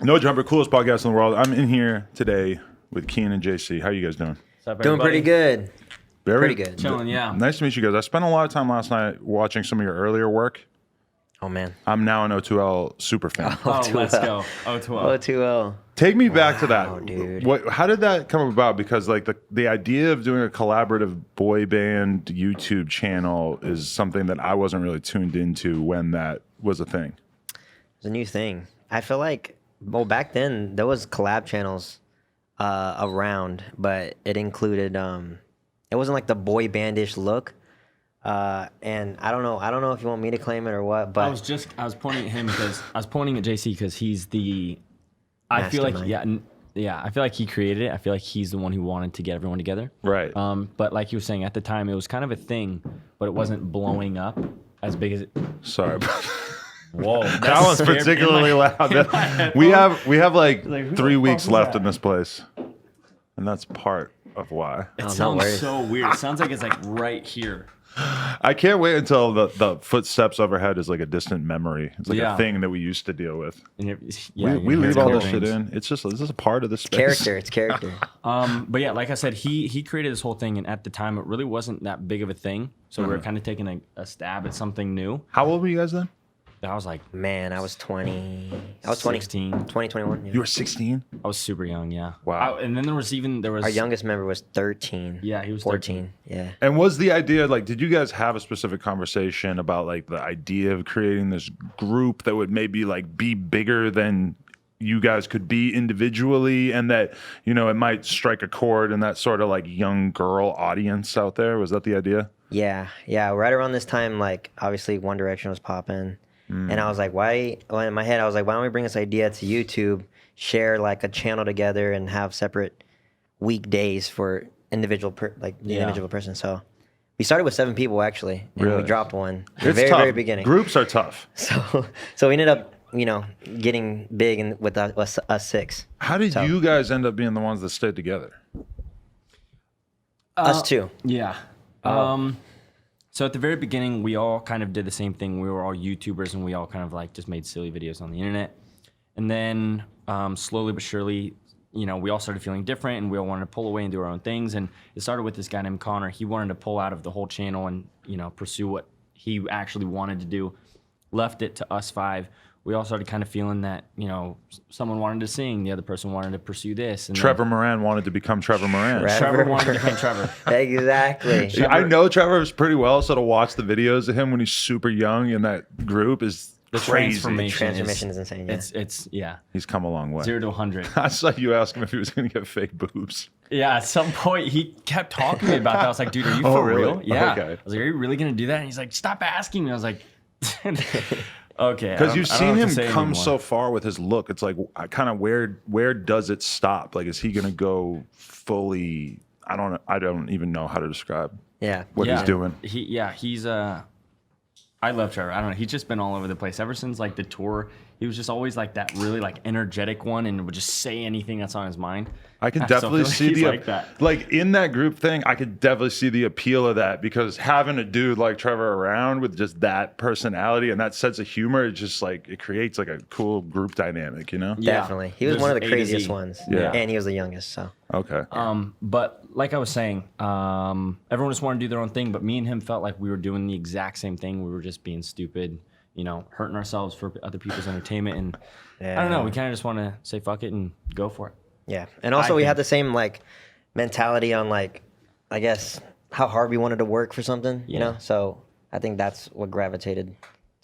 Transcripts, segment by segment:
No Jumper, coolest podcast in the world. I'm in here today with Kian JC. How you guys doing? What's up, Doing pretty good. Pretty good. Chilling, yeah. Nice to meet you guys. I spent a lot of time last night watching some of your earlier work. Oh, man. I'm now an O2L super fan. Oh, let's go. O2L. O2L. Take me back to that. Dude. How did that come about? Because like the idea of doing a collaborative boy band YouTube channel is something that I wasn't really tuned into when that was a thing. It's a new thing. I feel like, well, back then, there was collab channels around, but it included, it wasn't like the boy bandish look. And I don't know if you want me to claim it or what, but I was pointing at him because I was pointing at JC because he's the, I feel like, I feel like he created it. I feel like he's the one who wanted to get everyone together. Right. But like you were saying, at the time, it was kind of a thing, but it wasn't blowing up as big as it. Sorry. Whoa. That one's particularly loud. We have like 3 weeks left in this place. And that's part of why. It sounds so weird. It sounds like it's like right here. I can't wait until the footsteps overhead is like a distant memory. It's like Yeah. a thing that we used to deal with. Yeah, we leave all this shit in. It's just a part of the space. it's character. But yeah, like I said, he created this whole thing, and at the time, it really wasn't that big of a thing. So we were kind of taking a stab at something new. How old were you guys then? I was like, Man, I was 20. I was 20. 16. 20, 21. Yeah. You were 16? I was super young, yeah. Wow. And then there was Our youngest member was 13. Yeah, he was 14. Yeah. And was the idea, like, did you guys have a specific conversation about, like, the idea of creating this group that would maybe, like, be bigger than you guys could be individually and that, you know, it might strike a chord in that sort of, like, young girl audience out there? Was that the idea? Yeah. Right around this time, like, obviously One Direction was popping. And I was like, in my head, I was like, why don't we bring this idea to YouTube, share like a channel together and have separate weekdays for individual person. So we started with 7 people actually, and Really? we dropped one at the It's very, tough. very beginning. Groups are tough. So we ended up, getting big with us 6. How did you guys end up being the ones that stayed together? Us 2. Yeah. So at the very beginning, we all kind of did the same thing. We were all YouTubers, and we all kind of like just made silly videos on the internet. And then slowly but surely, we all started feeling different, and we all wanted to pull away and do our own things. And it started with this guy named Connor. He wanted to pull out of the whole channel and pursue what he actually wanted to do. Left it to us 5. We all started kind of feeling that, someone wanted to sing, the other person wanted to pursue this. And Trevor Moran wanted to become Trevor Moran. Trevor wanted to become Trevor. Exactly. I know Trevor pretty well, so to watch the videos of him when he's super young in that group is The crazy. Transformation is insane. Yeah. It's yeah. He's come a long way. 0 to 100. I saw you ask him if he was going to get fake boobs. Yeah, at some point he kept talking to me about that. I was like, dude, are you Oh, for really? real? Yeah. Okay. I was like, are you really going to do that? And he's like, stop asking me. I was like, okay. Because you've seen him come anymore. so far with his look. It's like, kind of where does it stop? Like, is he going to go fully? I don't even know how to describe Yeah. what he's doing. He's I love Trevor. I don't know. He's just been all over the place ever since like the tour. He was just always like that really like energetic one and would just say anything that's on his mind. I could So definitely feel see he's the like that. like in that group thing. I could definitely see the appeal of that because having a dude like Trevor around with just that personality and that sense of humor, it just like it creates like a cool group dynamic, you know? Yeah. Definitely. He was There's one of A the to craziest Z. ones. Yeah. And he was the youngest, so. Okay. But like I was saying, everyone just wanted to do their own thing, but me and him felt like we were doing the exact same thing. We were just being stupid, hurting ourselves for other people's entertainment. And I don't know, we kind of just want to say fuck it and go for it. Yeah. And also we had the same like mentality on like, I guess, how hard we wanted to work for something, you know? So I think that's what gravitated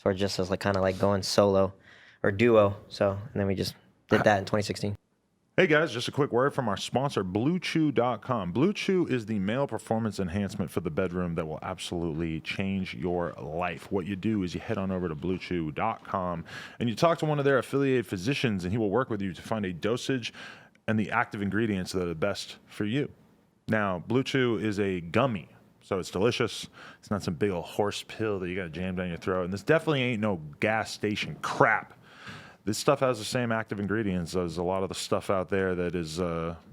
towards just as like kind of like going solo or duo. So, and then we just did that in 2016. Hey guys, just a quick word from our sponsor, BlueChew.com. BlueChew is the male performance enhancement for the bedroom that will absolutely change your life. What you do is you head on over to BlueChew.com and you talk to one of their affiliated physicians and he will work with you to find a dosage and the active ingredients that are the best for you. Now, Blue Chew is a gummy, so it's delicious. It's not some big old horse pill that you got to jam down your throat. And this definitely ain't no gas station crap. this stuff has the same active ingredients as a lot of the stuff out there that is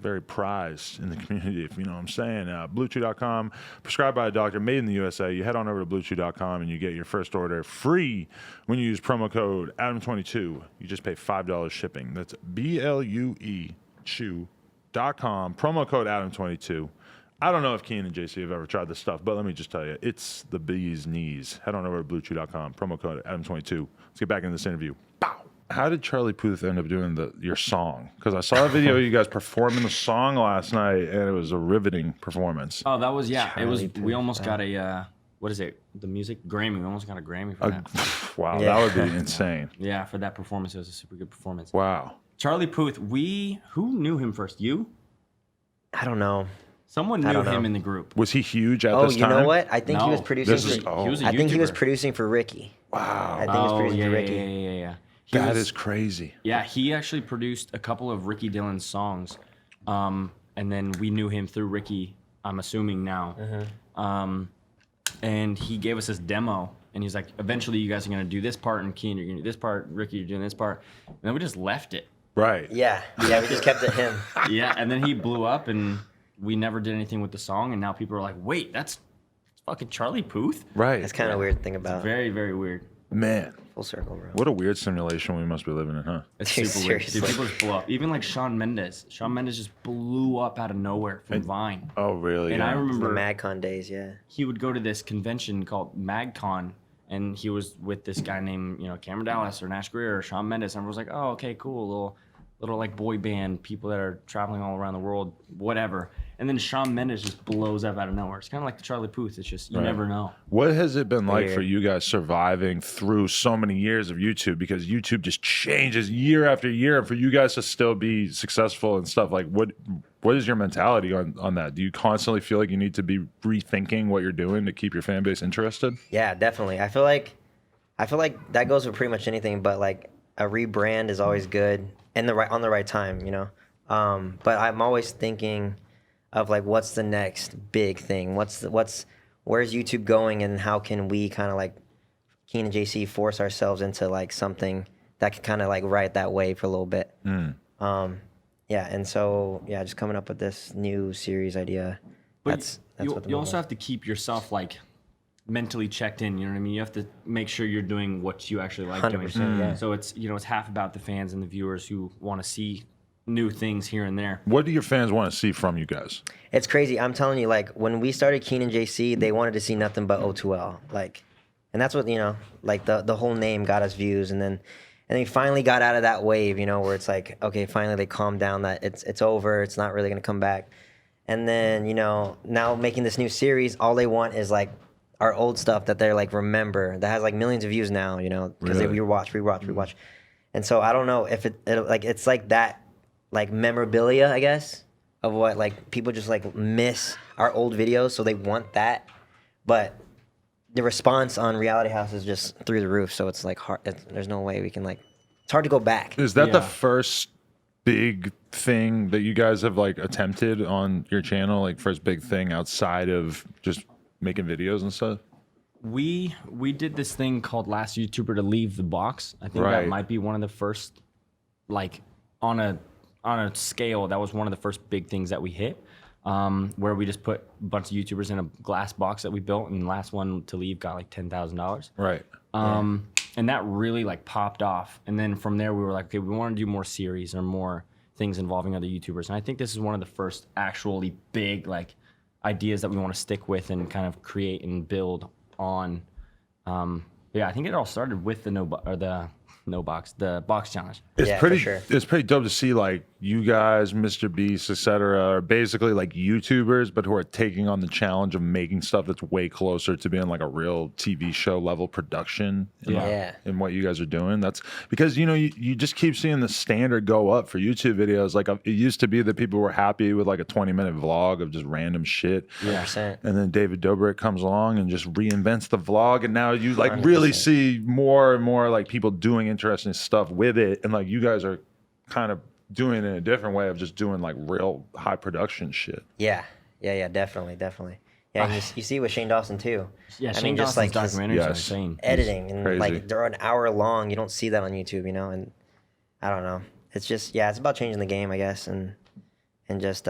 very prized in the community, if you know what I'm saying. BlueChew.com, prescribed by a doctor, made in the USA. You head on over to BlueChew.com and you get your first order free when you use promo code Adam22. You just pay $5 shipping. That's BLUE Chew.com, promo code Adam22. I don't know if Kian and JC have ever tried this stuff, but let me just tell you, it's the bee's knees. Head on over to BlueChew.com, promo code Adam22. Let's get back into this interview. Bow. How did Charlie Puth end up doing your song? Because I saw a video of you guys performing the song last night, and it was a riveting performance. Oh, that was, yeah. Charlie It was. Puth, We almost got a, what is it? The music? Grammy. We almost got a Grammy for that. Wow, Yeah. that would be insane. Yeah, for that performance. It was a super good performance. Wow. Charlie Puth, who knew him first? You? I don't know. Someone I knew don't know. him in the group. Was he huge at Oh, this you time? know what? I think he was No, producing. this is- For, oh. He was a I think he was YouTuber. producing for Ricky. Wow. I think he was producing yeah, for yeah, Ricky. yeah. He That was- is crazy. Yeah, he actually produced a couple of Ricky Dillon's songs, and then we knew him through Ricky. I'm assuming now, and he gave us this demo, and he's like, "Eventually, you guys are gonna do this part, and Keen, you're gonna do this part. Ricky, you're doing this part," and then we just left it. Right. Yeah, we just kept it him. Yeah, and then he blew up, and we never did anything with the song, and now people are like, "Wait, that's fucking Charlie Puth." Right. That's kind of weird thing about Very, very weird. Man, full circle, bro. what a weird simulation we must be living in, huh? It's Dude, super weird. Dude, seriously. people just blow up. Even like Shawn Mendes. Shawn Mendes just blew up out of nowhere from Vine. Oh, really? And I Yeah. The remember MagCon days, yeah. he would go to this convention called MagCon, and he was with this guy named, Cameron Dallas or Nash Greer or Shawn Mendes. And everyone was like, "Oh, okay, cool, little like boy band people that are traveling all around the world, whatever." And then Shawn Mendes just blows up out of nowhere. It's kind of like the Charlie Puth. It's just you Right. never know. What has it been like Weird. for you guys surviving through so many years of YouTube? Because YouTube just changes year after year, and for you guys to still be successful and stuff, like what is your mentality on that? Do you constantly feel like you need to be rethinking what you're doing to keep your fan base interested? Yeah, definitely. I feel like that goes with pretty much anything, but like a rebrand is always good and on the right time, But I'm always thinking of like what's the next big thing? Where's YouTube going, and how can we kind of like Kian and JC force ourselves into like something that can kind of like ride that wave for a little bit. Yeah, and so just coming up with this new series idea. But That's you, what the you move also is. have to keep yourself like mentally checked in. You know what I mean? You have to make sure you're doing what you actually like doing. 100%, yeah. So it's it's half about the fans and the viewers who want to see new things here and there. What do your fans want to see from you guys? It's crazy. I'm telling you, like when we started Kian and JC, they wanted to see nothing but O2L. Like, and that's what like the whole name got us views, and then we finally got out of that wave, where it's like, okay, finally they calmed down that it's over, it's not really gonna come back, and then now making this new series, all they want is like our old stuff that they're like remember that has like millions of views now, because Really? they rewatch, and so I don't know if it's like that, like memorabilia, I guess, of what like people just like miss our old videos, so they want that, but the response on Reality House is just through the roof. So it's like hard. There's no way we can like. It's hard to go back. Is that the Yeah. first big thing that you guys have like attempted on your channel? Like first big thing outside of just making videos and stuff? We did this thing called Last YouTuber to Leave the Box. I think Right. that might be one of the first, like on a scale, that was one of the first big things that we hit. Where we just put a bunch of YouTubers in a glass box that we built, and the last one to leave got like $10,000. Right. And that really like popped off. And then from there we were like, okay, we want to do more series or more things involving other YouTubers. And I think this is one of the first actually big like ideas that we want to stick with and kind of create and build on. Yeah, I think it all started with the box challenge. It's Yeah, for pretty sure. it's pretty dope to see like you guys, Mr. Beast, etc., are basically like YouTubers, but who are taking on the challenge of making stuff that's way closer to being like a real TV show level production in what you guys are doing. That's because you just keep seeing the standard go up for YouTube videos. Like it used to be that people were happy with like a 20-minute vlog of just random shit. 100%. And then David Dobrik comes along and just reinvents the vlog, and now you like really see more and more like people doing interesting stuff with it, and like you guys are kind of doing it in a different way of just doing like real high production shit. Yeah, definitely. Yeah, and you see with Shane Dawson too. Yeah, I Shane mean, just Dawson's like his documentaries are Yes. insane. editing and Crazy. like they're an hour long. You don't see that on YouTube, and I don't know. It's just it's about changing the game, I guess, and just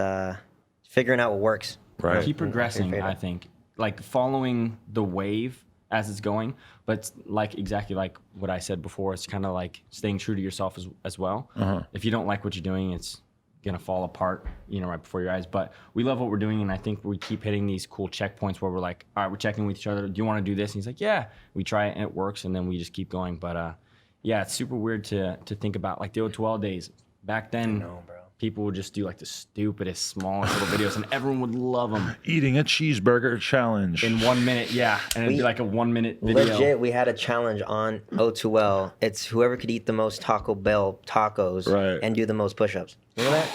figuring out what works. Right. Keep progressing, I think. Like following the wave as it's going, but like exactly like what I said before, it's kind of like staying true to yourself as well. If you don't like what you're doing, it's gonna fall apart, right before your eyes. But we love what we're doing, and I think we keep hitting these cool checkpoints where we're like, all right, we're checking with each other. Do you want to do this? And he's like, yeah. We try it and it works, and then we just keep going. But it's super weird to think about like the O2L days. Back then, know, bro. people would just do like the stupidest, smallest little videos, and everyone would love them. Eating a cheeseburger challenge. In 1 minute, and it'd be like a 1 minute video. Legit, we had a challenge on O2L. It's whoever could eat the most Taco Bell tacos and do the most push-ups. Remember that?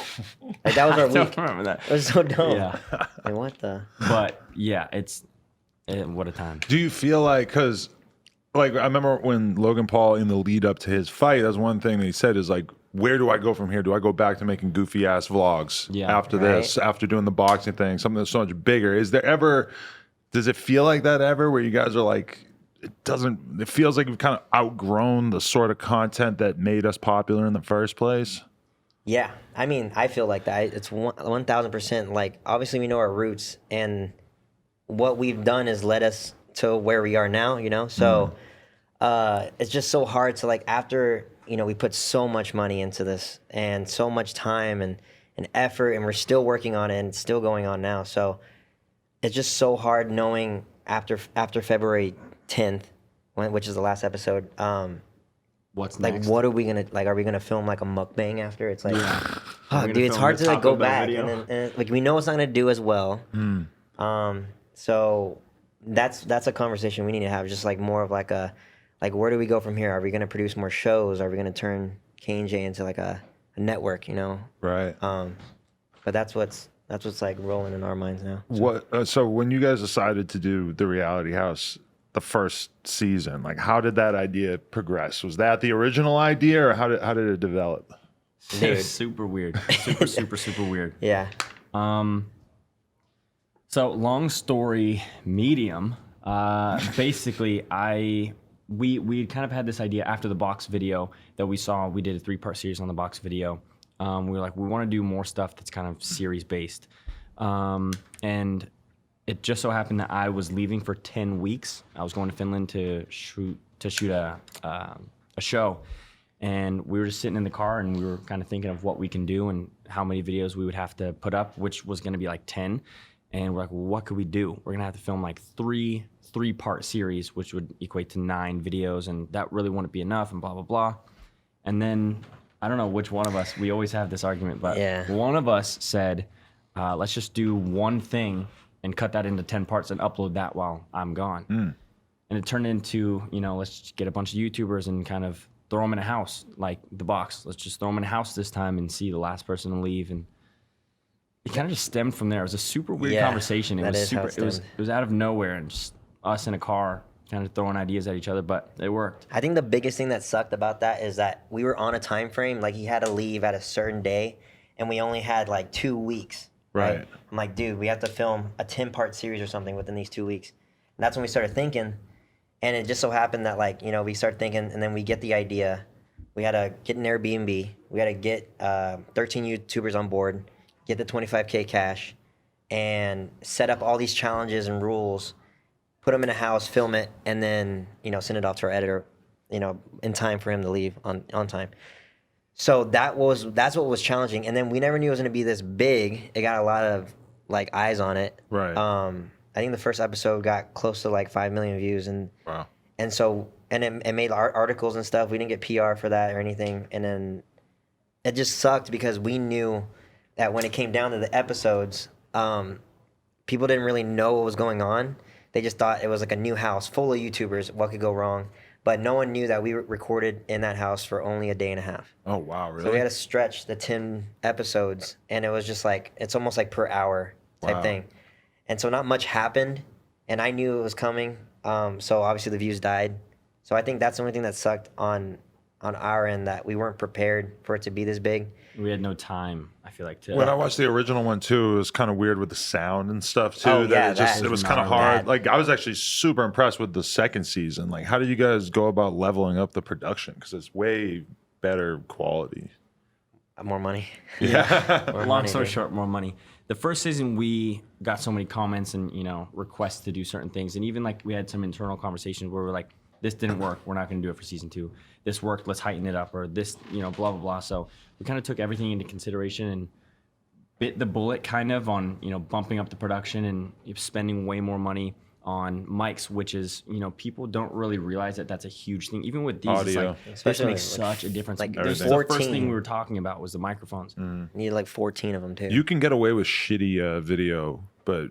Like, that was our I don't week. remember that. It was so dumb. Yeah. Like, what the? But what a time. Do you feel like, because like I remember when Logan Paul in the lead up to his fight, that's one thing that he said is like, where do I go from here? Do I go back to making goofy ass vlogs after this, after doing the boxing thing, something that's so much bigger? Does it feel like that ever where you guys are like, it feels like we've kind of outgrown the sort of content that made us popular in the first place? Yeah, I mean, I feel like that. It's 1,000%. Like, obviously, we know our roots, and what we've done has led us to where we are now. So it's just so hard to, like, after we put so much money into this and so much time and effort, and we're still working on it and it's still going on now. So it's just so hard knowing after February 10th, which is the last episode. What's like, next? what are we gonna like? Are we gonna film like a mukbang after? It's like, dude, it's hard to like go back and like we know it's not gonna do as well. So that's a conversation we need to have. Just like more of like where do we go from here? Are we gonna produce more shows? Are we gonna turn Kian J into like a network? Right. But that's what's like rolling in our minds now. So when you guys decided to do the reality house, the first season, like how did that idea progress? Was that the original idea, or how did it develop? It was super weird. Super weird. Yeah. So long story medium. Basically, we kind of had this idea after the box video that we saw. We did a 3-part series on the box video. We were like, we want to do more stuff that's kind of series based, and it just so happened that I was leaving for 10 weeks. I was going to Finland to shoot a show, and we were just sitting in the car, and we were kind of thinking of what we can do and how many videos we would have to put up, which was going to be like 10. And we're like, well, what could we do? We're gonna have to film like three-part series, which would equate to 9 videos, and that really wouldn't be enough, and blah blah blah. And then I don't know which one of us. We always have this argument, but one of us said, let's just do one thing and cut that into 10 parts and upload that while I'm gone. And it turned into, let's just get a bunch of YouTubers and kind of throw them in a house, like the box. Let's just throw them in a house this time and see the last person to leave. And it kind of just stemmed from there. It was a super weird conversation. It was out of nowhere, and just us in a car kind of throwing ideas at each other, but it worked. I think the biggest thing that sucked about that is that we were on a time frame. Like, he had to leave at a certain day, and we only had like 2 weeks. Right. I'm like, dude, we have to film a 10-part series or something within these 2 weeks. And that's when we started thinking. And it just so happened that, like, we started thinking, and then we get the idea. We had to get an Airbnb. We had to get 13 YouTubers on board, get the $25K cash, and set up all these challenges and rules, put them in a house, film it, and then, send it off to our editor, in time for him to leave on time. So that's what was challenging. And then we never knew it was going to be this big. It got a lot of like eyes on it. Right. I think the first episode got close to like 5 million views, and wow. And so it made articles and stuff. We didn't get PR for that or anything. And then it just sucked because we knew that when it came down to the episodes, people didn't really know what was going on. They just thought it was like a new house full of YouTubers. What could go wrong? But no one knew that we recorded in that house for only a day and a half. Oh, wow, really? So we had to stretch the 10 episodes, and it was just like, it's almost like per hour type thing. And so not much happened, and I knew it was coming, so obviously the views died. So I think that's the only thing that sucked on our end, that we weren't prepared for it to be this big. We had no time, I feel like, when I watched the original one too, it was kind of weird with the sound and stuff too. It was kind of hard. Like, I was actually super impressed with the second season. Like, how did you guys go about leveling up the production? Because it's way better quality? More money. Yeah. More Long money, story dude. short, more money. The first season, we got so many comments and requests to do certain things, and even like we had some internal conversations where we're like, "This didn't work. We're not going to do it for season 2. This worked. Let's heighten it up." Or this, blah blah blah. So we kind of took everything into consideration and bit the bullet kind of on bumping up the production and spending way more money on mics, which is people don't really realize that that's a huge thing. Even with these, Audio. it's like this Especially makes like- such a difference. like There's everything. the first thing 14. we were talking about was the microphones. You need like 14 of them too. You can get away with shitty video, but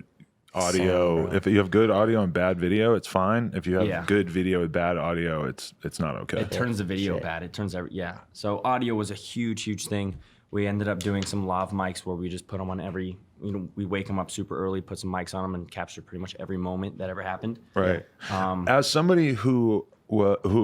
audio, Same, bro. if you have good audio and bad video, it's fine. If you have Yeah. good video with bad audio, it's not okay. It turns the video Shit. bad. It turns So audio was a huge thing. We ended up doing some lav mics where we just put them on every. We wake them up super early, put some mics on them, and capture pretty much every moment that ever happened. Right. As somebody who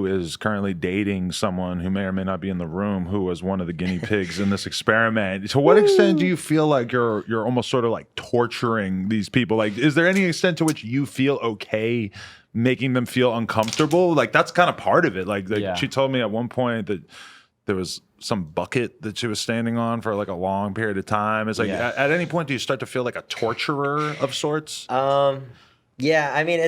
is currently dating someone who may or may not be in the room, who was one of the guinea pigs in this experiment, to what extent do you feel like you're almost sort of like torturing these people? Like, is there any extent to which you feel okay making them feel uncomfortable? Like, that's kind of part of it. Like Yeah. she told me at one point that there was some bucket that she was standing on for like a long period of time. It's like, Yeah. at any point, do you start to feel like a torturer of sorts? Yeah, I mean,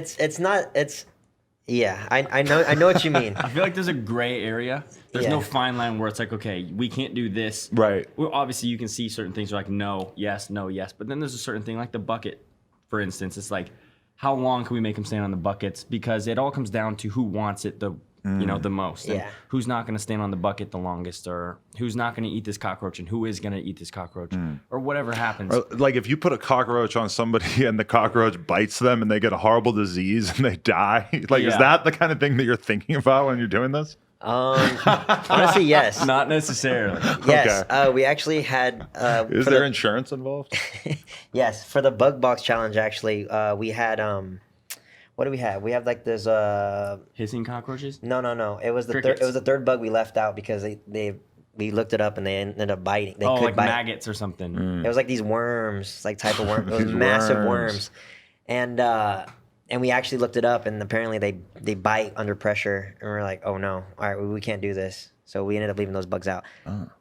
yeah, I know what you mean. I feel like there's a gray area. There's no Yeah. fine line where it's like, okay, we can't do this. Right. Well, obviously, you can see certain things are like no, yes, no, yes. But then there's a certain thing like the bucket, for instance. It's like, how long can we make them stand on the buckets? Because it all comes down to who wants it the most. And Yeah. who's not going to stand on the bucket the longest, or who's not going to eat this cockroach, and who is going to eat this cockroach, or whatever happens. Or, like, if you put a cockroach on somebody and the cockroach bites them and they get a horrible disease and they die, like, is Yeah. that the kind of thing that you're thinking about when you're doing this? Honestly, yes. Not necessarily. Yes, Okay. we actually had. Is for there the- insurance involved? Yes, for the bug box challenge, actually, we had what do we have? We have like this. Hissing cockroaches? No. It was the Crickets. it was the third bug we left out because we looked it up and they ended up biting. They Oh, could like bite. maggots or something. It was like these worms, like type of worm. It was These massive worms. worms, and we actually looked it up, and apparently they bite under pressure, and we're like, oh no, all right, we can't do this. So we ended up leaving those bugs out.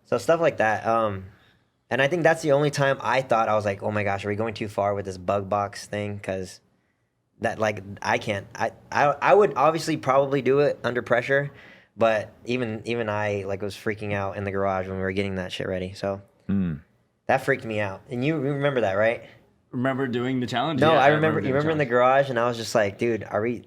So stuff like that. And I think that's the only time I thought I was like, oh my gosh, are we going too far with this bug box thing? Because that like I can't. I would obviously probably do it under pressure, but even I like was freaking out in the garage when we were getting that shit ready. So that freaked me out. And you remember that, right? Remember doing the challenge? No, Yeah, I remember. doing You remember in the challenge. garage, and I was just like, dude, are we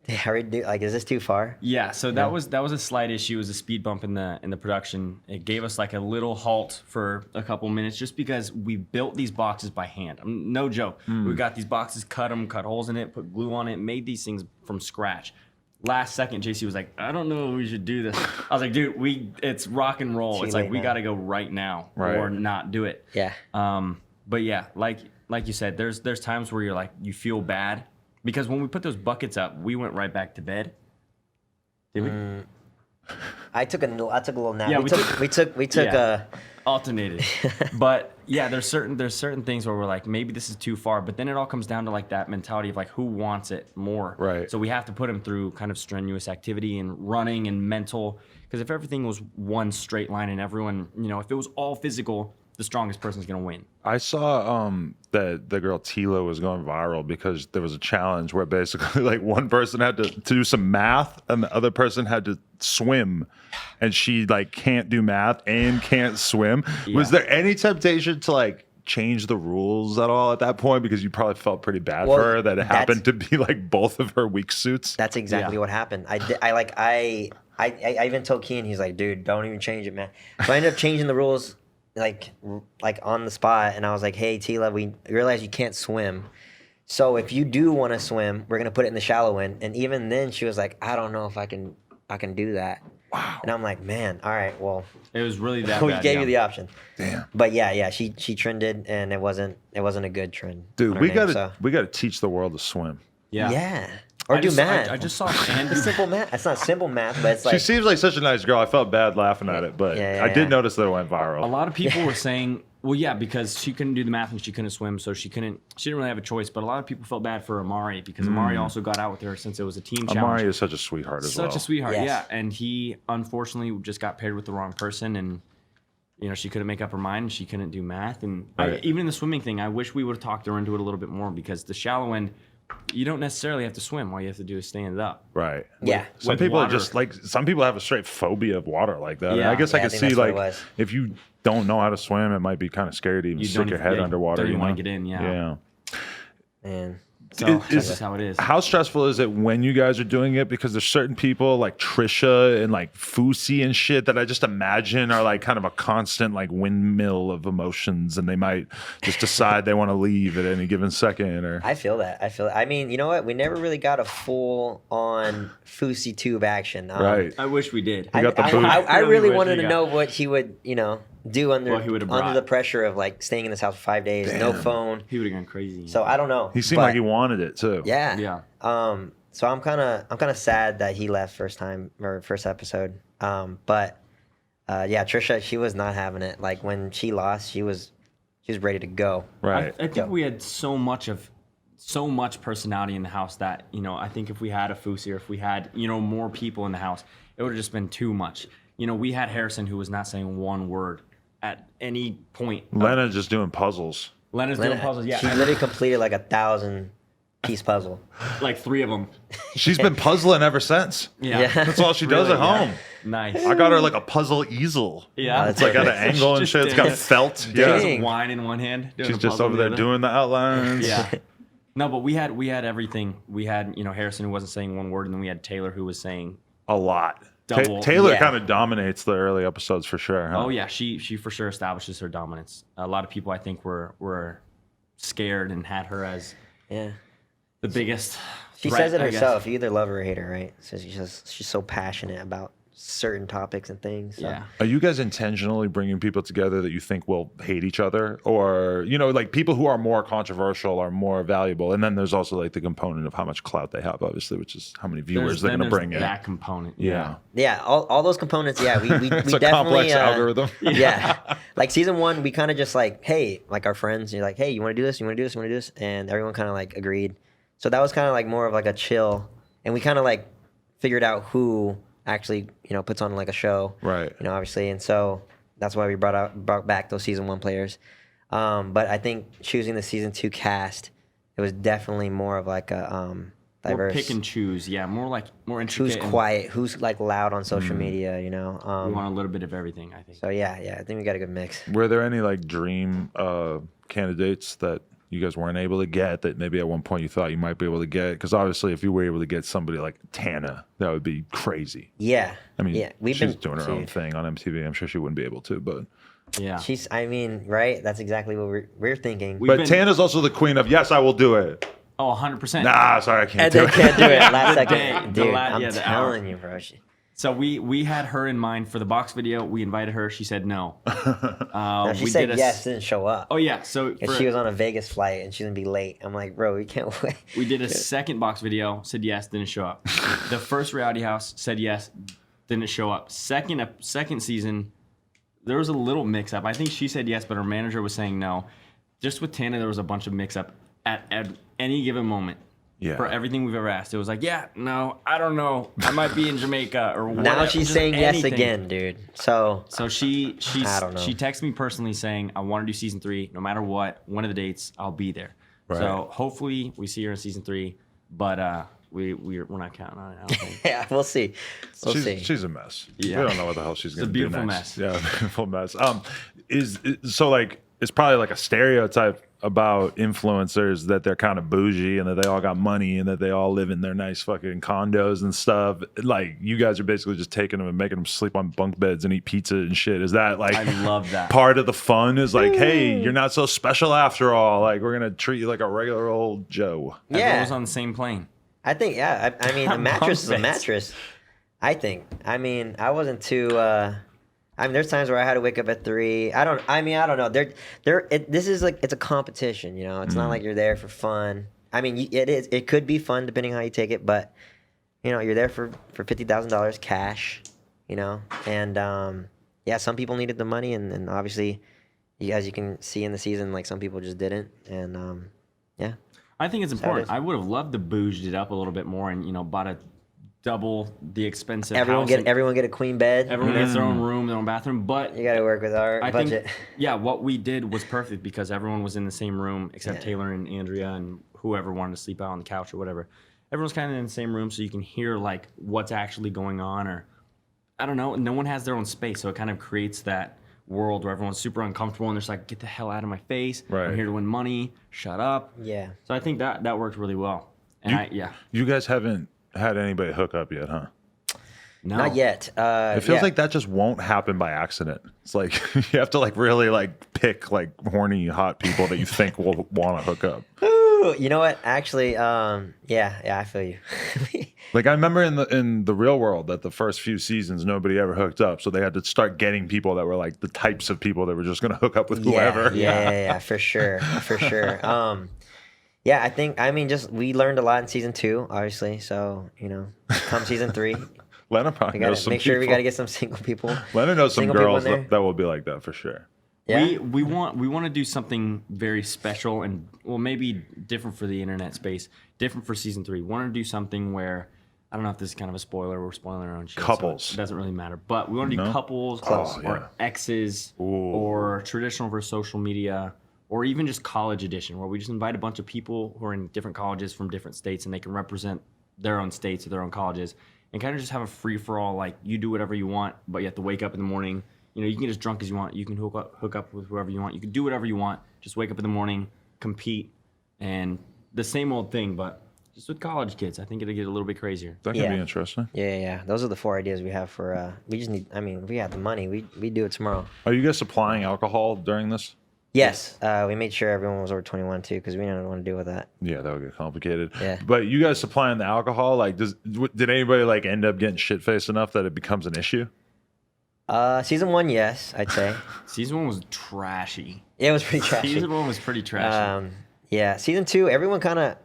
like, is this too far? Yeah, so that was a slight issue. It was a speed bump in the production. It gave us like a little halt for a couple minutes just because we built these boxes by hand. No joke. We got these boxes, cut holes in it, put glue on it, made these things from scratch. Last second, JC was like, I don't know if we should do this. I was like, dude, it's rock and roll. Too It's like late we now. got to go right now Right. or not do it. Yeah. But yeah, like you said, there's times where you're like, you feel bad because when we put those buckets up, we went right back to bed. Did we? I took a little nap. Yeah, we took Yeah. Alternated. But yeah, there's certain things where we're like, maybe this is too far. But then it all comes down to like that mentality of like who wants it more. Right. So we have to put them through kind of strenuous activity and running and mental. Because if everything was one straight line and everyone, if it was all physical, the strongest person's gonna win. I saw that the girl Tila was going viral because there was a challenge where basically like one person had to do some math and the other person had to swim, and she like can't do math and can't swim. Was Yeah. there any temptation to like change the rules at all at that point, because you probably felt pretty bad Well, for her that it that's- happened to be like both of her weak suits? That's exactly Yeah. what happened. I even told Kian, he's like, dude, don't even change it, man. So I ended up changing the rules like on the spot, and I was like, hey Tila, we realize you can't swim, so if you do want to swim, we're gonna put it in the shallow end. And even then she was like, I don't know if I can do that. Wow. And I'm like, man, all right, well, It was really that we bad. gave yeah. you the option. Damn. But yeah, she trended, and it wasn't a good trend. Dude, on her we name, gotta so. we gotta teach the world to swim. Yeah. Or I do just- math. I just saw Andy. It's simple math. It's not simple math, but it's like, She seems like such a nice girl. I felt bad laughing at it, but Yeah, I did yeah. notice that it went viral. A lot of people were saying Well, yeah, because she couldn't do the math and she couldn't swim, so she didn't really have a choice. But a lot of people felt bad for Amari because Amari also got out with her since it was a team challenge. Amari is such a sweetheart as well. Such a sweetheart, Yes. yeah. And he unfortunately just got paired with the wrong person, and she couldn't make up her mind. And she couldn't do math, and even in the swimming thing, I wish we would have talked her into it a little bit more because the shallow end, you don't necessarily have to swim. All you have to do is stand up. Right. Yeah. Some people water. are just like, some people have a straight phobia of water like that. Yeah. I guess Yeah, I I could think see that's what it like was. if you don't know how to swim, it might be kind of scary to even stick your head underwater. Don't You even know? want to get in, Yeah. And So that's just how it is. How stressful is it when you guys are doing it? Because there's certain people like Trisha and like Fusi and shit that I just imagine are like kind of a constant like windmill of emotions, and they might just decide they want to leave at any given second. Or I feel that. I mean, you know what? We never really got a full on Fusi tube action. right. I wish we did. You got the boot. I really wish wanted we to got- know what he would, do under What he would have under brought. the pressure of like staying in this house for 5 days, no Damn. phone. He would have gone crazy. So I don't know. He seemed But, like he wanted it too. yeah. Yeah. So I'm kind of sad that he left first episode. But Trisha, she was not having it. Like when she lost, she was ready to go. Right. I think we had so much personality in the house that I think if we had a Fusi or if we had more people in the house, it would have just been too much. We had Harrison who was not saying one word at any point. Lena just doing puzzles. Lena's doing puzzles. Yeah, She literally completed like 1,000-piece puzzle. like 3 of them. She's been puzzling ever since. Yeah, That's all she does Really, at home. Nice. I got her like a puzzle easel. Yeah, that's It's like at an She's angle and just shit. It's got doing- felt. She Yeah. has Dang. wine in one hand. doing She's a just puzzle over in the there other. doing the outlines. Yeah. No, but we had everything. We had Harrison who wasn't saying one word, and then we had Taylor who was saying. A lot. Double. Taylor Yeah. kind of dominates the early episodes for sure. Huh? Oh yeah, she for sure establishes her dominance. A lot of people I think were scared and had her as Yeah. the biggest. She threat, says it I guess. herself. You either love her or hate her, right? So she's so passionate about certain topics and things. So. Yeah. Are you guys intentionally bringing people together that you think will hate each other, or like people who are more controversial are more valuable? And then there's also like the component of how much clout they have, obviously, which is how many viewers they're going to bring in. That component. Yeah. Yeah, all those components. Yeah, we It's we a definitely complex algorithm. Yeah, like season 1, we kind of just like, hey, like our friends, you're like, hey, you want to do this? You want to do this? You want to do this? And everyone kind of like agreed. So that was kind of like more of like a chill, and we kind of like figured out who actually puts on like a show, Right. Obviously, and so that's why we brought back those season 1 players. But I think choosing the season 2 cast, it was definitely more of like a More diverse. pick and choose. Yeah, more intricate. Who's and quiet? Who's like loud on social media? We want a little bit of everything. I think. So yeah, I think we got a good mix. Were there any like dream candidates that you guys weren't able to get that maybe at one point you thought you might be able to get? Because obviously, if you were able to get somebody like Tana, that would be crazy. Yeah, I mean, yeah, she's doing her own thing on MTV. I'm sure she wouldn't be able to, but Yeah. I mean, right? That's exactly what we're thinking. We've but been- Tana's also the queen of yes, I will do it. Oh, 100%. Nah, sorry, I can't And do they it. can't do it last The day, second, the dude. la- I'm yeah, the hour. telling you, bro. So we had her in mind for the box video. We invited her. She said no. No, she we said did a yes, didn't show up. Oh yeah. So And she was on a Vegas flight and she's gonna be late. I'm like, bro, we can't wait. we did a second box video. Said yes, didn't show up. The first reality house said yes, didn't show up. Second season, there was a little mix up. I think she said yes, but her manager was saying no. Just with Tana, there was a bunch of mix up at any given moment. Yeah. For everything we've ever asked, it was like, yeah, no, I don't know. I might be in Jamaica or whatever. Now she's Just saying yes anything. again, dude. So she I don't know. she texted me personally saying I want to do season 3 no matter what, one of the dates I'll be there. Right. So hopefully we see her in season 3, but we're not counting on it. I don't think. yeah, we'll see. We'll see. She's a mess. Yeah. We don't know what the hell she's going to do beautiful next. mess. Yeah, beautiful mess. So like it's probably like a stereotype about influencers that they're kind of bougie and that they all got money and that they all live in their nice fucking condos and stuff. Like you guys are basically just taking them and making them sleep on bunk beds and eat pizza and shit. Is that like I love that. part of the fun? Is like, hey, you're not so special after all. Like we're gonna treat you like a regular old Joe. Everyone's Yeah, on the same plane. I think. Yeah, I mean, the mattress is a Bunk beds. mattress. I think. I mean, I wasn't too. I mean, there's times where I had to wake up at 3. I don't know. This is like it's a competition, It's not like you're there for fun. I mean, it is. It could be fun depending on how you take it, but you're there for $50,000 cash, And yeah, some people needed the money, and obviously, as you can see in the season, like some people just didn't, and yeah. I think it's That's how it important. is. I would have loved to bouged it up a little bit more and, you know, bought a double the expensive Everyone house. get everyone get a queen bed. Everyone gets their own room, their own bathroom. But You got to work with our I budget. think, yeah, what we did was perfect because everyone was in the same room except Yeah. Taylor and Andrea and whoever wanted to sleep out on the couch or whatever. Everyone's kind of in the same room so you can hear like what's actually going on, or I don't know. No one has their own space, so it kind of creates that world where everyone's super uncomfortable and they're just like, get the hell out of my face. Right. I'm here to win money. Shut up. Yeah. So I think that worked really well. And You guys haven't had anybody hook up yet, huh? no. Not yet. It feels like that just won't happen by accident. It's like you have to like really like pick like horny hot people that you think will want to hook up. Ooh, you know what? Actually, yeah, I feel you. Like I remember in the real world that the first few seasons nobody ever hooked up, so they had to start getting people that were like the types of people that were just going to hook up with whoever. Yeah, for sure, for sure. Yeah, I mean, just we learned a lot in season 2, obviously. So you know, come season 3, Lena probably we knows gotta some make sure we people. gotta get some single people. Lena knows some single people girls in there. that will be like that for sure. Yeah, We want to do something very special and well maybe different for the internet space, different for season 3. We want to do something where I don't know if this is kind of a spoiler. We're spoiling our own shit. Couples. So it doesn't really matter. But we want to do No? couples Oh, or yeah. exes Ooh. or traditional versus social media or even just college edition where we just invite a bunch of people who are in different colleges from different states and they can represent their own states or their own colleges and kind of just have a free for all. Like you do whatever you want, but you have to wake up in the morning. You know, you can get as drunk as you want. You can hook up with whoever you want. You can do whatever you want. Just wake up in the morning, compete, and the same old thing, but just with college kids. I think it'll get a little bit crazier. That could Yeah. be interesting. yeah. Those are the 4 ideas we have for. We just need. I mean, if we have the money, we do it tomorrow. Are you guys supplying alcohol during this? Yes, we made sure everyone was over 21 too, because we didn't want to deal with that. Yeah, that would get complicated. Yeah. But you guys supplying the alcohol, like, did anybody like end up getting shit faced enough that it becomes an issue? Season 1, yes, I'd say. Season 1 was trashy. Yeah, it was pretty trashy. Season 1 was pretty trashy. Yeah, season 2, everyone kind of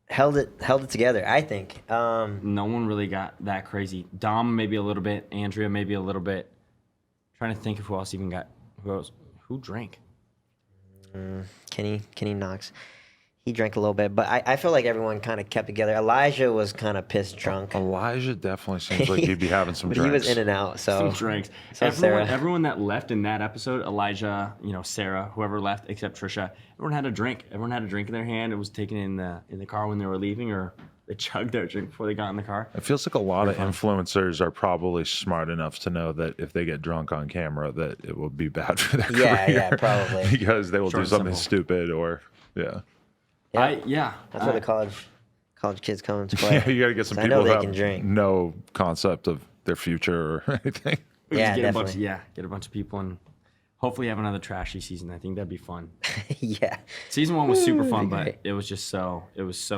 held it together. I think. No one really got that crazy. Dom maybe a little bit. Andrea maybe a little bit. Trying to think of who else even got. Who drank? Kenny Knox, he drank a little bit, but I feel like everyone kind of kept together. Elijah was kind of pissed drunk, Elijah definitely seems like he'd be having some but drinks. he was in and out. So Some drinks. so Sarah. Everyone that left in that episode, Elijah, you know, Sarah, whoever left except Trisha, everyone had a drink. Everyone had a drink in their hand. It was taken in the car when they were leaving, or they chugged their drink before they got in the car. It feels like a lot of influencers are probably smart enough to know that if they get drunk on camera, that it will be bad for their Yeah, career. yeah, probably. because they will Short do and something simple. stupid or That's where the college kids come into play. Yeah, you got to get some 'Cause I people know who they have can drink. no concept of their future or anything. We Yeah, just definitely. get a bunch of people and hopefully have another trashy season. I think that'd be fun. Yeah, Season 1 was super fun, great. but it was just so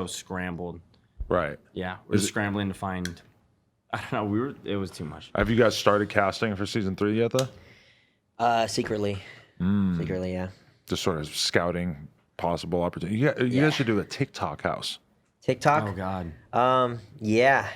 scrambled. Right. Yeah, we're Is it- scrambling to find. I don't know. It was too much. Have you guys started casting for season 3 yet, though? secretly, yeah. Just sort of scouting possible opportunity. You guys should do a TikTok house. TikTok. Oh God. Yeah.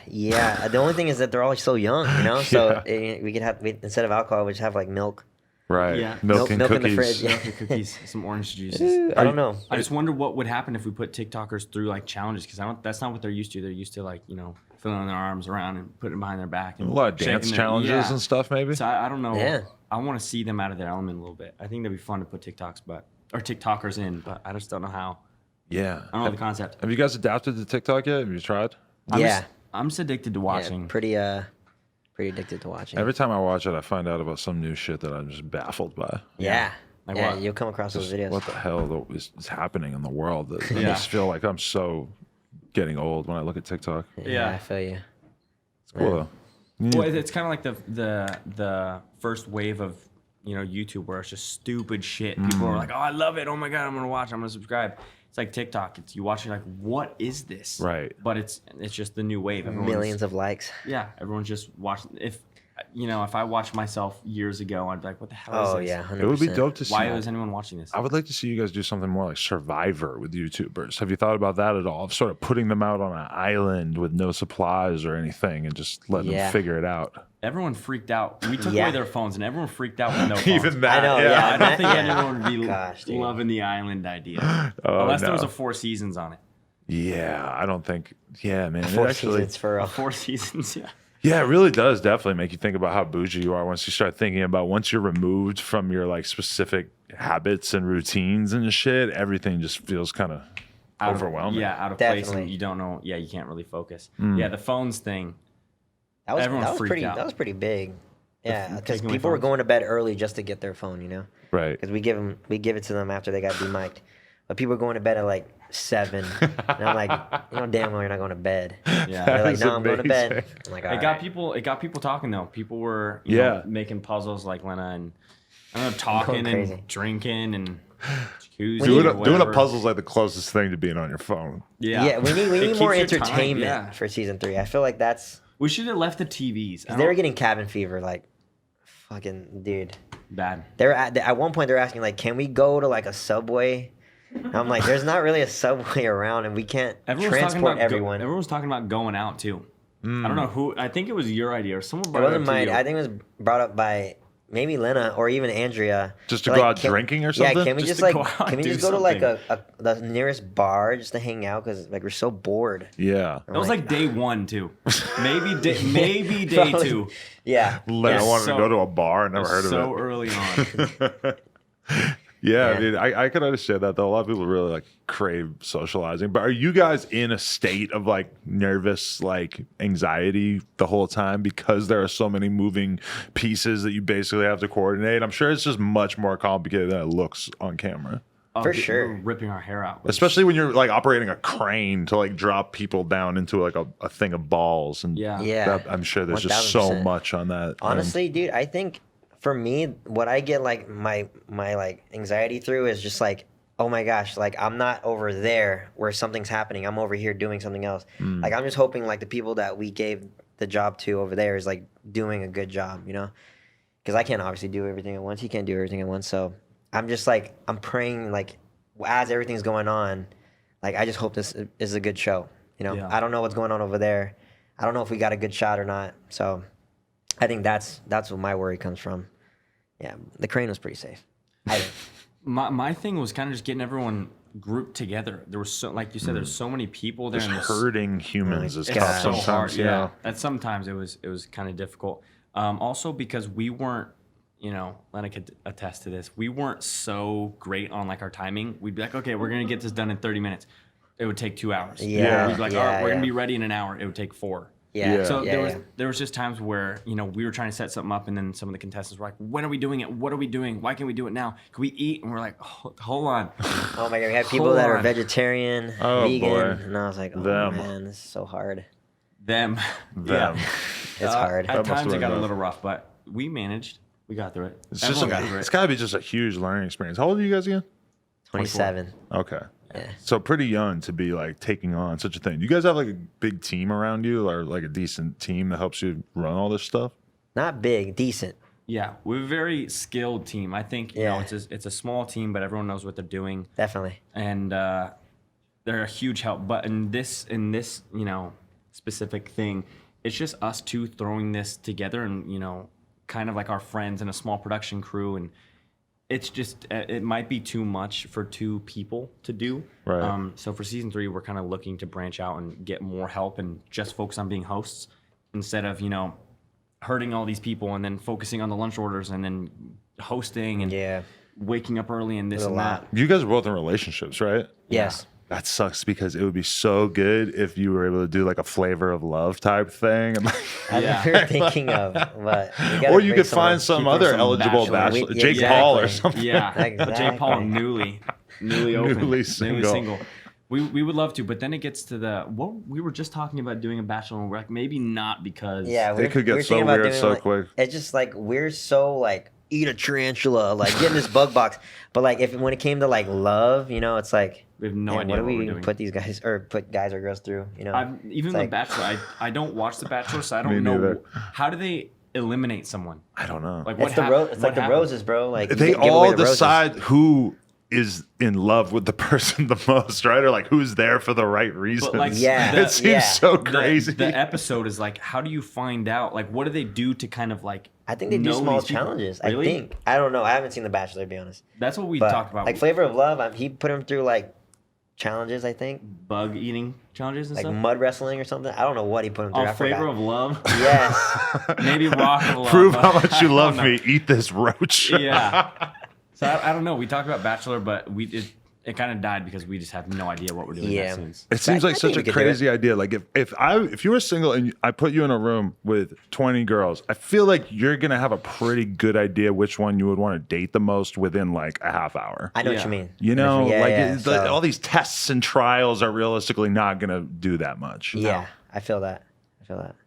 The only thing is that they're all so young, you know. So we could have instead of alcohol, we just have like milk. Right. Yeah. Milk and Milk in cookies. the fridge. Yeah. Chocolate cookies, some orange juices. I don't know. I just wonder what would happen if we put TikTokers through like challenges because that's not what they're used to. They're used to like filling their arms around and putting it behind their back and A lot of shaking dance their- challenges yeah. and stuff, maybe. So I don't know. Yeah. I want to see them out of their element a little bit. I think that'd be fun to put TikTokers in, but I just don't know how. Yeah. I don't know the concept. Have you guys adapted to TikTok yet? Have you tried? I'm just addicted to watching. Yeah, pretty addicted to watching. Every time I watch it, I find out about some new shit that I'm just baffled by. Yeah. Like Yeah, what? you'll come across those videos. What the hell is happening in the world? I Yeah. just feel like I'm so getting old when I look at TikTok. Yeah. I feel you. It's cool though. Well, it's kind of like the first wave of YouTube where it's just stupid shit. People are like, "Oh, I love it! Oh my god, I'm gonna watch! I'm gonna subscribe." It's like TikTok. It's you watch, you're like, "What is this?" Right. But it's just the new wave. Everyone's- Millions of likes. Yeah, everyone's just watching. If you know, if I watched myself years ago, I'd be like, what the hell is Oh this? yeah, 100%. It would be dope to see. Why is anyone watching this? I would like to see you guys do something more like Survivor with YouTubers. Have you thought about that at all? Of sort of putting them out on an island with no supplies or anything and just letting them figure it out. Everyone freaked out. We took away their phones, and everyone freaked out with no phones. Even that, I know, yeah. I don't think anyone would be Gosh, dude. loving the island idea. Unless there was a 4 seasons on it. Yeah, I don't think. Yeah, man. 4 seasons for real. 4 seasons, yeah. Yeah, it really does definitely make you think about how bougie you are once you start thinking about once you're removed from your like specific habits and routines and shit, everything just feels kind of overwhelming. Out of place, Definitely. and you don't know. Yeah, you can't really focus. Yeah, the phones thing. That was freaked pretty. out. That was pretty big. Yeah, because taking away people were phones. going to bed early just to get their phone. You know, Right. because we give it to them after they got demiked. But people were going to bed at like 7, and I'm like, you know, damn well you're not going to bed. Yeah, They're like, is no, I'm going to bed. amazing. I'm like, it all got right. people. It got people talking though. People were you know, making puzzles like Lena and I don't know, talking crazy. and drinking and jacuzzi. Doing or a whatever. puzzle's like the closest thing to being on your phone. Yeah, We It need keeps more your time, entertainment yeah. for season 3. I feel like that's We should have left the TVs. they were getting cabin fever. Like, fucking dude. bad. They're at one point they're asking like, can we go to like a Subway? And I'm like, there's not really a Subway around, and we can't transport everyone. Everyone was talking about going out too. I don't know who. I think it was your idea or someone It brought it wasn't up to mine. you. I think it was brought up by maybe Lena or even Andrea. Just to Like, go out can- drinking or something? Yeah, can we Just just to like go out can we and just do go to like something. the nearest bar just to hang out because like we're so bored. Yeah. That was like day 1 too. Maybe day Probably. 2. Yeah, Lena wanted so- to go to a bar. I never heard of So it. early on. Yeah, Yeah. dude, I could understand that though. A lot of people really like crave socializing. But are you guys in a state of like nervous, like anxiety the whole time because there are so many moving pieces that you basically have to coordinate? I'm sure it's just much more complicated than it looks on camera. Oh, For sure. we were ripping our hair out. Especially when you're like operating a crane to like drop people down into like a thing of balls. And Yeah. yeah. I'm sure there's just so 1000%. much on that. Honestly, dude, I think for me, what I get like my like anxiety through is just like, oh my gosh, like I'm not over there where something's happening. I'm over here doing something else. Like I'm just hoping like the people that we gave the job to over there is like doing a good job, you know? Because I can't obviously do everything at once. He can't do everything at once. So I'm just like I'm praying like as everything's going on, like I just hope this is a good show. You know, Yeah. I don't know what's going on over there. I don't know if we got a good shot or not. So I think that's what my worry comes from. Yeah, the crane was pretty safe. I think. My thing was kind of just getting everyone grouped together. There was so, like you said, there's so many people there. just and there's- hurting humans is It's tough so sometimes. hard. Yeah. And sometimes it was kind of difficult. Also because we weren't, you know, Lena could attest to this. We weren't so great on like our timing. We'd be like, okay, we're gonna get this done in 30 minutes. It would take 2 hours. Yeah, We'd be like, all right, yeah, we're gonna yeah. be ready in an hour. It would take 4. Yeah. So yeah, there was just times where, you know, we were trying to set something up and then some of the contestants were like, when are we doing it? What are we doing? Why can't we do it now? Can we eat? And we're like, hold on. Oh my god, we had people Hold that are on. vegetarian, Oh, vegan, boy. and I was like, oh Them. man, this is so hard. Them. Them. Yeah. It's hard. That At must have times it been got a rough. little rough, but we managed. We got through it. It's just Everyone got through it's it. got to be just a huge learning experience. How old are you guys again? 27. Okay. Yeah. So pretty young to be like taking on such a thing. You guys have like a big team around you or like a decent team that helps you run all this stuff? Not big, decent. Yeah, we're a very skilled team. I think you know Yeah. it's a small team, but everyone knows what they're doing, Definitely. and they're a huge help. But in this you know specific thing, it's just us two throwing this together, and you know, kind of like our friends and a small production crew, and it's just it might be too much for 2 people to do. Right. So for season 3, we're kind of looking to branch out and get more help and just focus on being hosts instead of you know hurting all these people and then focusing on the lunch orders and then hosting and Yeah. waking up early and this There's a and lot. that. You guys are both in relationships, right? Yes. That sucks because it would be so good if you were able to do like a flavor of love type thing. I've Yeah. been thinking of, but we gotta Or you bring could someone- find some keep other some eligible bachelor. bachelor, Yeah, Jake Paul or exactly. something. Yeah, Exactly. Jake Paul newly open, Newly single. We would love to, but then it gets to the what we were just talking about doing a bachelor, and we're like maybe not because Yeah, They could get we're so thinking about weird doing, so like- quick. It's just like we're so like eat a tarantula, like get in this bug box. But like if when it came to like love, you know, it's like we have no man, idea what do what we we're doing. put these guys or put guys or girls through? You know, Even It's the like- Bachelor, I don't watch the Bachelor, so I Me don't know neither. how do they eliminate someone? I don't know. Like It's the it's like the roses, bro. Like They you give away all the roses. decide who is in love with the person the most, right? Or like who's there for the right reasons. But like, Yeah. It seems so crazy. The episode is like, how do you find out? Like, what do they do to kind of like? I think they do know small these people? challenges. Really? I think. I don't know. I haven't seen The Bachelor, to be honest. That's what we But talked about. like Flavor of Love, he put him through like challenges. I think bug eating challenges and like stuff. mud wrestling or something. I don't know what he put him through. Oh, I Flavor forgot. of Love. Yes. Maybe Rock of Love. Prove but how much I you don't love know. me. Eat this roach. Yeah. So I don't know. We talked about Bachelor, but it kind of died because we just have no idea what we're doing. Yeah. Since. It seems like I such think a we could do crazy idea. Like if you were single and I put you in a room with 20 girls, I feel like you're gonna have a pretty good idea which one you would want to date the most within like a half hour. I know what Yeah. you mean. You know, Yeah, like yeah. So- all these tests and trials are realistically not gonna do that much. Yeah, I feel that.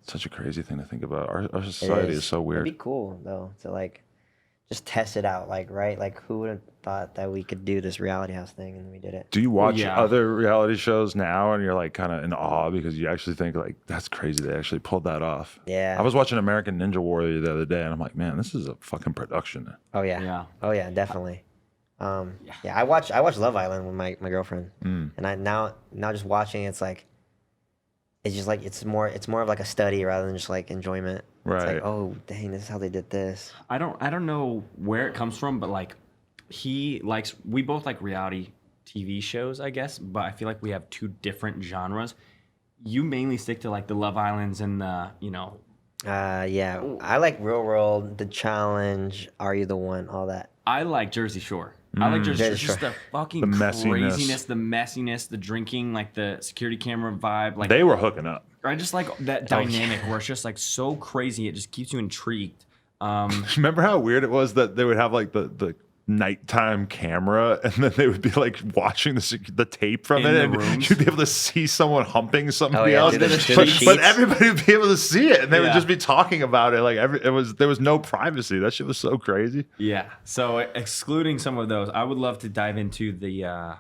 Such a crazy thing to think about. Our society is so weird. It'd be cool though to like just test it out, like right? Like who would have thought that we could do this reality house thing, and we did it. Do you watch Yeah. other reality shows now and you're like kind of in awe because you actually think like that's crazy they actually pulled that off? Yeah. I was watching American Ninja Warrior the other day and I'm like, man, this is a fucking production. Oh yeah. Yeah. Oh yeah, definitely. Yeah, I watch Love Island with my girlfriend, and I now just watching it's like, it's just like it's more of like a study rather than just like enjoyment. It's Right. like, oh dang, this is how they did this. I don't know where it comes from, but like we both like reality TV shows, I guess, but I feel like we have two different genres. You mainly stick to like the Love Islands and the, Yeah, I like Real World, The Challenge, Are You the One, all that. I like Jersey Shore. I like Jersey Shore. Jersey Just Shore. the fucking The messiness. craziness, the messiness, the drinking, like the security camera vibe. Like They were hooking up. I just like that dynamic where it's just like so crazy. It just keeps you intrigued. Remember how weird it was that they would have like the nighttime camera and then they would be like watching the tape from In it the and rooms. you'd be able to see someone humping somebody yeah, else. through the But sheets. everybody would be able to see it and they would Yeah. just be talking about it. Like there was no privacy. That shit was so crazy. Yeah. So excluding some of those, I would love to dive into the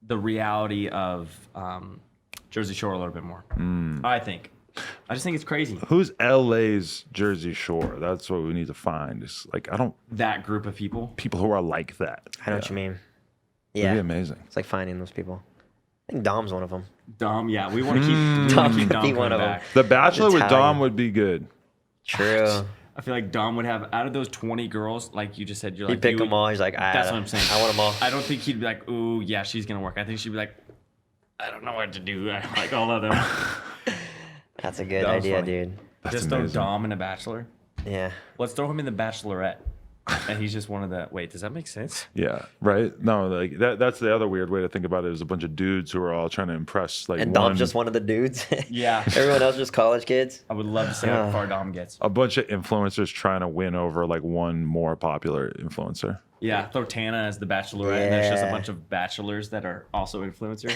reality of Jersey Shore a little bit more. I just think it's crazy. Who's LA's Jersey Shore? That's what we need to find. It's like That group of people. people who are like that. I know what you mean. It'd Yeah, be amazing. it's like finding those people. I think Dom's one of them. Dom, yeah, we want to keep, Dom keep could Dom be coming one of 'em. back. The Bachelor with Italian. Dom would be good. True. I feel like Dom would have, out of those 20 girurs, like you just said, you're He like, picked them all. He's like, That's what I'm saying. I want them all. I don't think he'd be like, ooh, yeah, she's going to work. I think she'd be like, I don't know what to do. I like all of them. That's a good That was idea, funny. dude. That's Just amazing. throw Dom in a Bachelor. Yeah. Let's throw him in the Bachelorette. And he's just one of the, wait, does that make sense? Yeah, right. No, like that's the other weird way to think about it. Is a bunch of dudes who are all trying to impress like And one, Dom's just one of the dudes. Yeah. Everyone else just college kids. I would love to see how far Dom gets. a bunch of influencers trying to win over like one more popular influencer. Yeah, throw Tana as the Bachelorette, and there's just a Yeah. bunch of bachelors that are also influencers.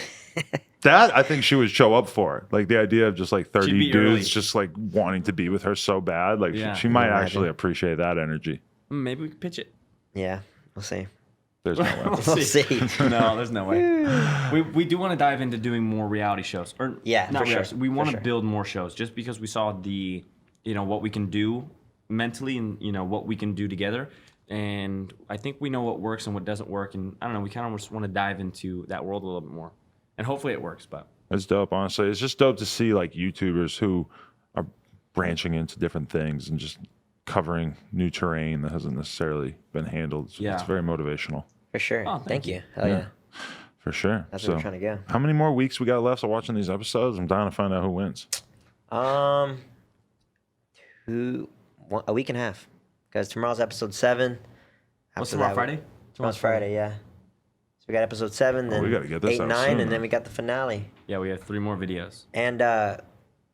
That I think she would show up for. Like the idea of just like 30 be dudes early. just like wanting to be with her so bad. Like Yeah. she might Imagine. actually appreciate that energy. Maybe we could pitch it. Yeah, we'll see. There's no way. We'll see. No, there's no way. We do want to dive into doing more reality shows. Or Yeah, not for sure, reality. We want for to sure. build more shows just because we saw the, what we can do mentally and, what we can do together. And I think we know what works and what doesn't work. And I don't know, we kind of just want to dive into that world a little bit more. And hopefully it works, but. It's dope, honestly. It's just dope to see like YouTubers who are branching into different things and just covering new terrain that hasn't necessarily been handled. It's Yeah. very motivational. For sure. Oh, thank you. Hell yeah. For sure. That's so, where we're trying to go. how many more weeks we got left of watching these episodes? I'm dying to find out who wins. A week and a half. Because tomorrow's episode 7. What's After tomorrow, that, Friday? Tomorrow's Friday, yeah. So we got episode 7, then we gotta get this 8, out 9, soon, and then man. we got the finale. Yeah, we have 3 more videos. And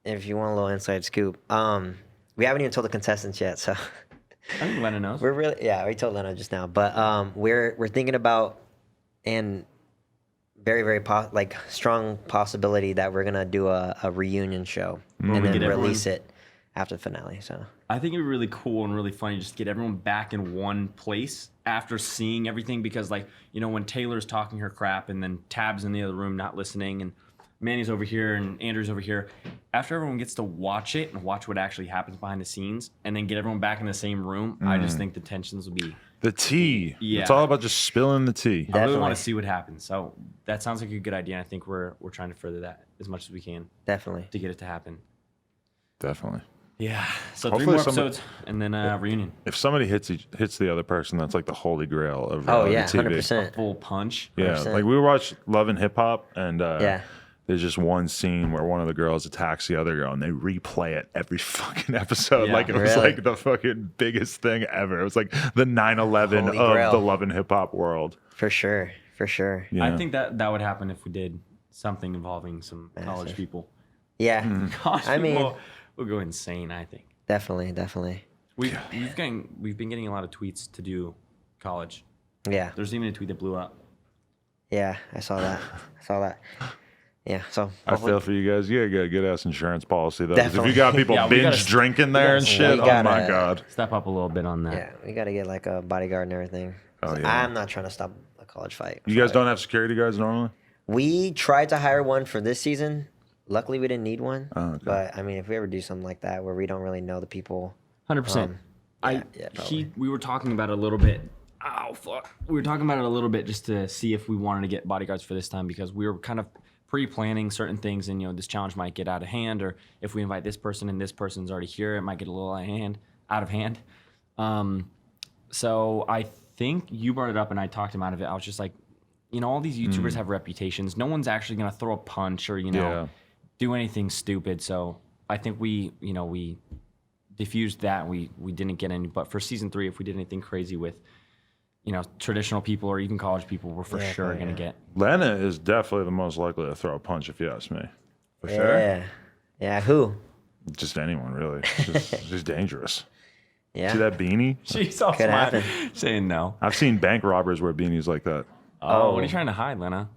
if you want a little inside scoop, we haven't even told the contestants yet, so I think Lena knows. we're really we told Lena just now, but we're thinking about and very very strong possibility that we're gonna do a reunion show and we then get everyone- release it after the finale. So I think it'd be really cool and really funny just to get everyone back in one place after seeing everything because, like, when Taylor's talking her crap and then Tab's in the other room not listening and Manny's over here and Andrew's over here. After everyone gets to watch it and watch what actually happens behind the scenes and then get everyone back in the same room, I just think the tensions will be... The tea. Yeah. It's all about just spilling the tea. I really Definitely. want to see what happens. So that sounds like a good idea. And I think we're trying to further that as much as we can Definitely. to get it to happen. Definitely. Yeah. So Hopefully 3 more somebody- episodes and then reunion. If somebody hits the other person, that's like the holy grail of Oh reality yeah, TV. 100%. Full punch. Yeah, 100%. like we watched Love and Hip Hop, and Yeah. there's just one scene where one of the girls attacks the other girl, and they replay it every fucking episode. Yeah. Like it was Really? like the fucking biggest thing ever. It was like the 9/11 Holy of grail. the Love and Hip Hop world. For sure. For sure. You I know? think that would happen if we did something involving some college people. Yeah. College I mean- people will go insane, I think. Definitely. Definitely. We've been getting a lot of tweets to do college. Yeah. There's even a tweet that blew up. Yeah. I saw that. Yeah. So I hopefully- feel for you guys. You gotta get a good ass insurance policy though. 'Cause if Definitely. you got people Yeah, we binge gotta- drinking there and yes, shit, we oh gotta- my god. Step up a little bit on that. Yeah, we got to get like a bodyguard and everything. Oh, yeah. I'm not trying to stop a college fight. You guys don't have security guards normally? We tried to hire one for this season. Luckily, we didn't need one. Oh, okay. But I mean, if we ever do something like that where we don't really know the people, 100%. yeah, probably. We were talking about it a little bit. Oh fuck. We were talking about it a little bit just to see if we wanted to get bodyguards for this time because we were kind of pre-planning certain things and this challenge might get out of hand, or if we invite this person and this person's already here, it might get a little out of hand. So I think you brought it up and I talked him out of it. I was just like, all these YouTubers have reputations. No one's actually gonna throw a punch or Yeah. do anything stupid. So I think we diffused that. We didn't get any. But for season 3, if we did anything crazy with traditional people or even college people, we're for sure gonna get. Lena is definitely the most likely to throw a punch if you ask me. For sure. yeah, who? Just anyone really. She's dangerous. Yeah, See that beanie? She's all Could smiling, happen. saying no. I've seen bank robbers wear beanies like that. Oh, what are you trying to hide, Lena?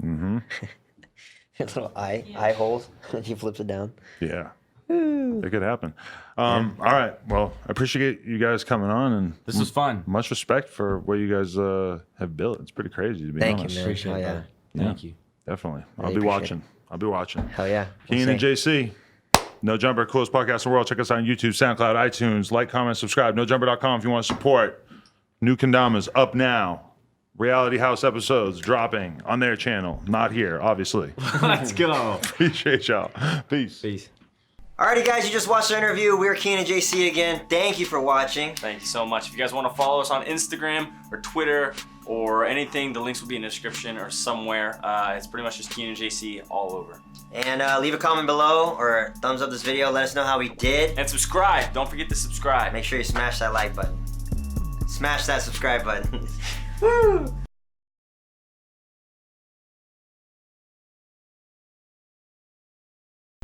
little eye holes. He flips it down. Yeah. It could happen. All right. Well, I appreciate you guys coming on, and This was fun. much respect for what you guys have built. It's pretty crazy to be Thank honest. you, man. Appreciate Oh, it, yeah. brother. Thank you. Definitely. I'll Really be appreciate watching. Hell yeah. Kian and JC. No Jumper, coolest podcast in the world. Check us out on YouTube, SoundCloud, iTunes. Like, comment, subscribe. NoJumper.com if you want to support. New Kendamas up now. Reality House episodes dropping on their channel. Not here, obviously. Let's go. Appreciate y'all. Peace. Peace. Alrighty, guys, you just watched our interview. We're Kian and JC again. Thank you for watching. Thank you so much. If you guys want to follow us on Instagram or Twitter or anything, the links will be in the description or somewhere. It's pretty much just Kian and JC all over. And leave a comment below or thumbs up this video. Let us know how we did. And subscribe. Don't forget to subscribe. Make sure you smash that like button. Smash that subscribe button. Woo!